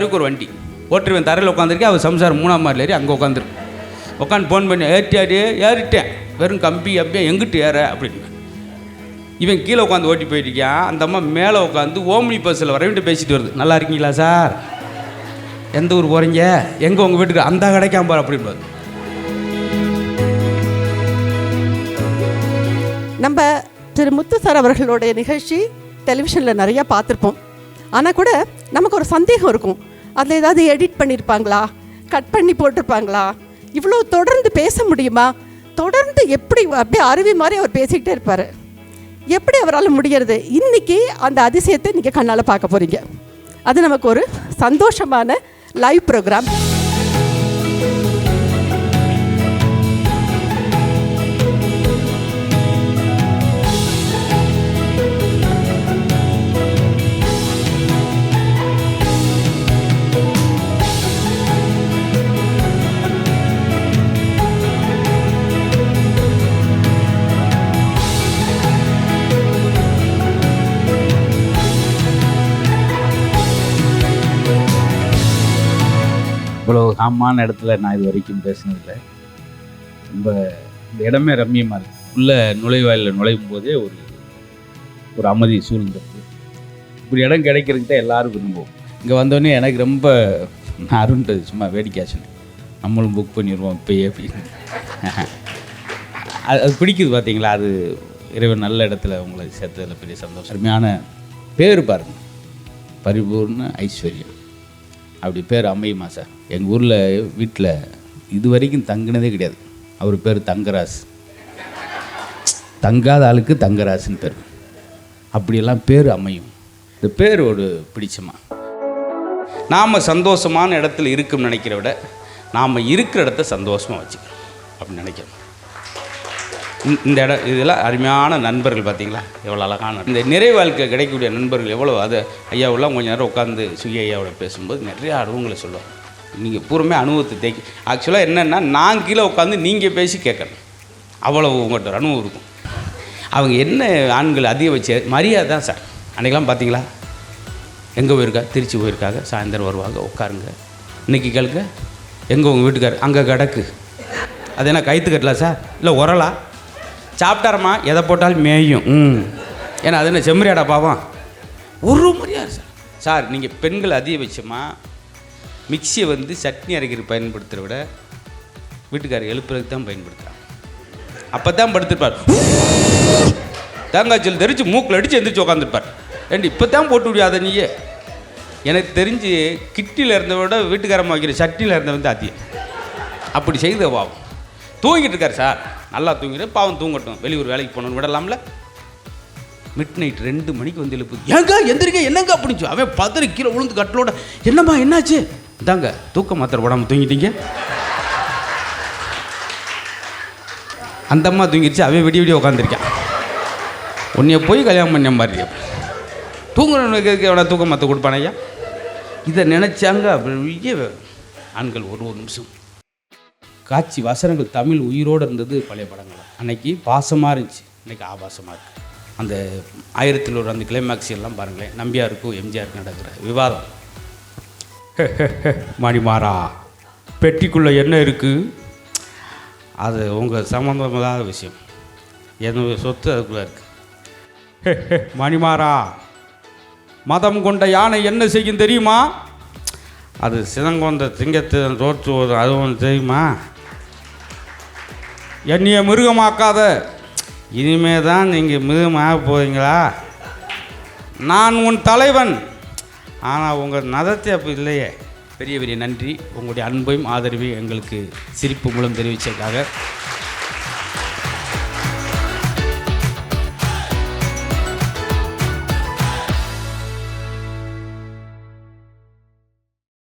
ரூ. 50,000 ஒரு வண்டி ஓட்டுருவேன். தரையில் உட்காந்துருக்கேன். அவர் சம்சாரம் 3ஆம் மாடியில் ஏறி அங்கே உட்காந்துருக்கு. உட்காந்து ஃபோன் பண்ணி ஏறிட்டேன். வெறும் கம்பி அப்படியே எங்கிட்டு ஏற அப்படின்னு. இவன் கீழே உட்காந்து ஓட்டி போயிட்டுருக்கான். அந்த அம்மா மேலே உட்காந்து ஓம்னி பஸ்ஸில் வரவிட்டு பேசிட்டு வருது. நல்லா இருக்கீங்களா சார்? எந்த ஊர் போகிறீங்க? எங்கே உங்கள் வீட்டுக்கு? அந்த கடைக்காம பாரு அப்படின்பாரு. நம்ம திரு முத்து சார் அவர்களுடைய நிகழ்ச்சி டெலிவிஷனில் நிறையா பார்த்துருப்போம். ஆனால் கூட நமக்கு ஒரு சந்தேகம் இருக்கும், அதில் ஏதாவது எடிட் பண்ணியிருப்பாங்களா, கட் பண்ணி போட்டிருப்பாங்களா, இவ்வளோ தொடர்ந்து பேச முடியுமா, தொடர்ந்து எப்படி அப்படியே அருவி மாதிரி அவர் பேசிக்கிட்டே இருப்பார், எப்படி அவரால் முடிகிறது? இன்றைக்கி அந்த அதிசயத்தை நீங்கள் கண்ணால் பார்க்க போகிறீங்க. அது நமக்கு ஒரு சந்தோஷமான லைவ் ப்ரோக்ராம். இவ்வளோ காமான இடத்துல நான் இது வரைக்கும் பேசினதில்லை. ரொம்ப இந்த இடமே ரம்மியமாக இருக்குது. உள்ளே நுழைவாயில் நுழையும் போதே ஒரு அமைதி சூழ்ந்துருக்கு. இப்படி இடம் கிடைக்கிறதுக்கு தான் எல்லோரும் விரும்புவோம். இங்கே வந்தோடனே எனக்கு ரொம்ப நான் அருண்ட்டு சும்மா வேடிக்கையாச்சுன்னு நம்மளும் புக் பண்ணிடுவோம் இப்போயே அப்படின்னு. அது பிடிக்குது பார்த்தீங்களா? அது இறைவன் நல்ல இடத்துல உங்களை சேர்த்ததில் பெரிய சந்தோஷம். அருமையான பேர் பாருங்கள், பரிபூர்ண ஐஸ்வர்யம். அப்படி பேர் அமையுமா சார்? எங்கள் ஊரில் வீட்டில் இது வரைக்கும் தங்கினதே கிடையாது. அவர் பேர் தங்கராசு. தங்காத ஆளுக்கு தங்கராசுன்னு பேர். அப்படியெல்லாம் பேர் அமையும். இந்த பேர் ஒரு பிடிச்சமா. நாம் சந்தோஷமான இடத்துல இருக்குன்னு நினைக்கிற விட நாம் இருக்கிற இடத்த சந்தோஷமாக வச்சுக்கணும் அப்படின்னு நினைக்கிறோம். இந்த இடம் இதெல்லாம் அருமையான நண்பர்கள் பார்த்தீங்களா? எவ்வளோ அழகான இந்த நிறை வாழ்க்கை கிடைக்கக்கூடிய நண்பர்கள் எவ்வளோ. அது ஐயாவெல்லாம் கொஞ்சம் நேரம் உட்காந்து சுய ஐயாவோட பேசும்போது நிறைய அனுபவங்களை சொல்லுவாங்க. நீங்கள் பூர்வமே அனுபவத்தை தேக்கி ஆக்சுவலாக என்னென்னா நான் கீழே உட்காந்து நீங்கள் பேசி கேட்கணும். அவ்வளோ உங்கள்கிட்ட ஒரு அனுபவம் இருக்கும். அவங்க என்ன ஆண்கள் அதிக வச்சு மரியாதை தான் சார். அன்றைக்கெல்லாம் பார்த்தீங்களா? எங்கே போயிருக்கா? திருச்சி போயிருக்காங்க. சாயந்தரம் வருவாங்க, உட்காருங்க, இன்றைக்கி கேளுங்க, எங்கே உங்கள் வீட்டுக்கார்? அங்கே கிடக்கு. அது என்ன கைத்து கட்டலாம் சார்? இல்லை உரலா? சாப்பிட்டாரம்மா, எதை போட்டாலும் மேயும். ஏன்னா அது என்ன செம்மறியாடா பாவம்? ஒரு மரியாதை சார். சார் நீங்கள் பெண்கள் அதிகபட்சமாக மிக்சியை வந்து சட்னி அரைக்கிறது பயன்படுத்துகிற விட வீட்டுக்காரர் எழுப்புறதுக்கு தான் பயன்படுத்துகிறாங்க. அப்போ தான் படுத்துருப்பார், தேங்காய்ச்சல் தெரிஞ்சு மூக்கில் அடித்து எந்திரிச்சு உட்காந்துருப்பார். ஏன்டி இப்போ தான் போட்டு விடியாத நீயே? எனக்கு தெரிஞ்சு கிட்டியில் இருந்த விட வீட்டுக்காரமாக வைக்கிற சட்னியில் இருந்த வந்து அதிகம். அப்படி செய்த பாவம் தூங்கிட்டு இருக்கார் சார். நல்லா தூங்கிட்டு பாவம் தூங்கட்டும், வெளியூர் வேலைக்கு போகணுன்னு விடலாம்ல. மிட் நைட் 2 மணிக்கு வந்து எழுப்புது. ஏங்க எந்திரிக்க, என்னங்க அப்படிச்சு? அவன் 10 கிலோ விழுந்து கட்டலோட. என்னம்மா என்னாச்சு? தாங்க தூக்க மாத்திரை போடாமல் தூங்கிட்டீங்க. அந்த அம்மா தூங்கிடுச்சு, அவன் விடிய விடிய உட்காந்துருக்கான். உன்னைய போய் கல்யாணம் பண்ண மாதிரி தூங்குறவனுக்கு எவ்வளோ தூக்க மாத்திரை கொடுப்பான ஐயா? இதை நினச்சாங்க அப்படியே ஆண்கள் ஒரு நிமிஷம் காட்சி வசனங்கள் தமிழ் உயிரோடு இருந்தது. பழைய படங்கள் அன்னைக்கு பாசமாக இருந்துச்சு, இன்றைக்கி ஆபாசமாக இருக்குது. அந்த 1001 அந்த கிளைமேக்ஸ் எல்லாம் பாருங்களேன். நம்பியாருக்கும் எம்ஜிஆருக்கும் நடக்கிற விவாதம். மணிமாறா, பெட்டிக்குள்ளே என்ன இருக்குது? அது உங்கள் சம்மந்தமில்லாத விஷயம். என்னுடைய சொத்து அதுக்குள்ளே இருக்குது. மணிமாறா, மதம் கொண்ட யானை என்ன செய்யும் தெரியுமா? அது சிதங்கொண்ட சிங்கத்தை தோற்று அதுவும் தெரியுமா? என்னைய மிருகமாக்காத. இனிமே தான் நீங்கள் மிருகமாக போகிறீங்களா? நான் உன் தலைவன், ஆனால் உங்கள் நதத்தை அப்போ இல்லையே. பெரிய பெரிய நன்றி. உங்களுடைய அன்பையும் ஆதரவையும் எங்களுக்கு சிரிப்பு மூலம் தெரிவித்ததுக்காக.